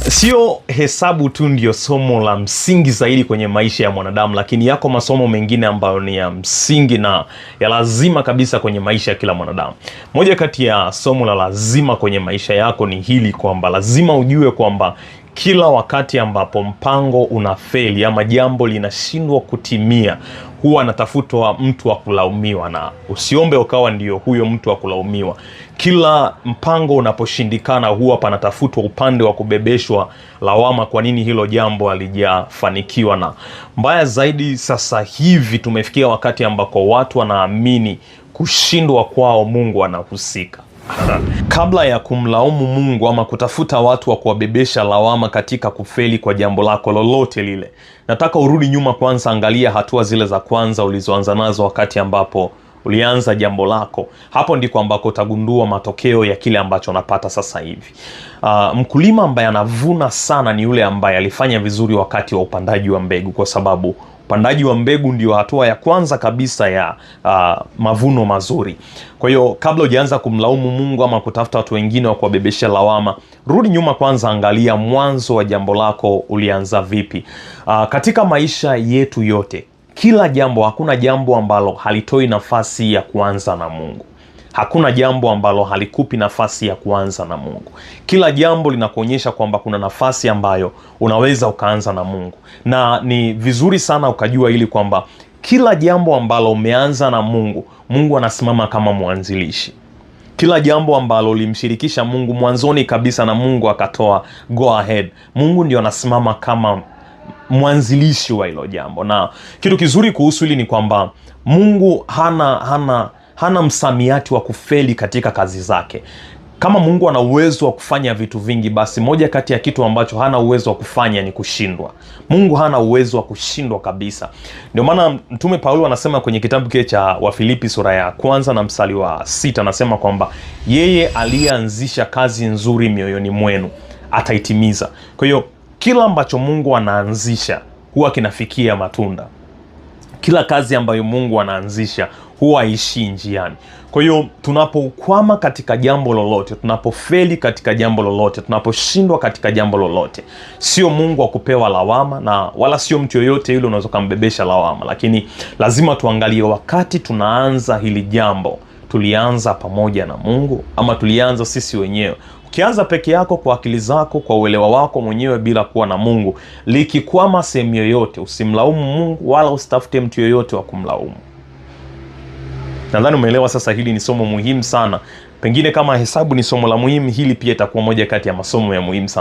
Sio hesabu tu ndio somo la msingi zaidi kwenye maisha ya mwanadamu, lakini yako masomo mengine ambayo ni ya msingi na ya lazima kabisa kwenye maisha ya kila mwanadamu. Moja kati ya somo la lazima kwenye maisha yako ni hili, kwamba lazima ujue kwamba kila wakati ambapo mpango unafeli ama jambo linashindwa kutimia, huwa anatafutwa mtu wa kulaumiwa, na usiombe ukawa ndio huyo mtu wa kulaumiwa. Kila mpango unaposhindikana, huwa panatafutwa upande wa kubebeshwa lawama kwa nini hilo jambo halijafanikiwa. Na mbaya zaidi, sasa hivi tumefikia wakati ambako watu wanaamini kushindwa kwao Mungu anahusika. Kabla ya kumlaumu Mungu ama kutafuta watu wa kuwabebesha lawama katika kufeli kwa jambo lako lolote lile, nataka urudi nyuma kwanza, angalia hatua zile za kwanza ulizoanza nazo wakati ambapo ulianza jambo lako. Hapo ndiko ambako utagundua matokeo ya kile ambacho unapata sasa hivi. Mkulima ambaye anavuna sana ni yule ambaye alifanya vizuri wakati wa upandaji wa mbegu, kwa sababu upandaji wa mbegu ndio hatua ya kwanza kabisa ya mavuno mazuri. Kwa hiyo kabla hujaanza kumlaumu Mungu ama kutafuta watu wengine wa kuwabebesha lawama, rudi nyuma kwanza, angalia mwanzo wa jambo lako ulianza vipi. Katika maisha yetu yote, kila jambo, hakuna jambo ambalo halitoi nafasi ya kuanza na Mungu. Hakuna jambo ambalo halikupi nafasi ya kuanza na Mungu. Kila jambo linakuonyesha kwamba kuna nafasi ambayo unaweza ukaanza na Mungu. Na ni vizuri sana ukajua ili kwamba kila jambo ambalo umeanza na Mungu, Mungu anasimama kama mwanzilishi. Kila jambo ambalo ulimshirikisha Mungu mwanzoni kabisa na Mungu akatoa go ahead, Mungu ndio anasimama kama mwanzilishi wa hilo jambo. Na kitu kizuri kuhusu hili ni kwamba Mungu hana msamiati wa kufeli katika kazi zake. Kama Mungu ana uwezo wa kufanya vitu vingi, basi moja kati ya kitu ambacho hana uwezo wa kufanya ni kushindwa. Mungu hana uwezo wa kushindwa kabisa. Ndio maana Mtume Paulo anasema kwenye kitabu kile cha Wafilipi sura ya 1 na mstari wa 6, anasema kwamba yeye aliyeanzisha kazi nzuri mioyoni mwenu ataitimiza. Kwa hiyo kila ambacho Mungu anaanzisha huwa kinafikia matunda. Kila kazi ambayo Mungu anaanzisha huwa haishii njiani. Kwa hiyo tunapokwama katika jambo lolote, tunapofeli katika jambo lolote, tunaposhindwa katika jambo lolote, sio Mungu wa kupewa lawama, na wala sio mtu yoyote yule unaweza kumbebesha lawama. Lakini lazima tuangalie, wakati tunaanza hili jambo, tulianza pamoja na Mungu ama tulianza sisi wenyewe? Ukianza peke yako kwa akili zako, kwa uelewa wako mwenyewe bila kuwa na Mungu, likikwama sehemu yoyote, usimlaumu Mungu wala usitafute mtu yoyote wa kumlaumu. Nadhani umeelewa sasa. Hili ni somo muhimu sana. Pengine kama hesabu ni somo la muhimu, hili pia itakuwa moja kati ya masomo ya muhimu sana.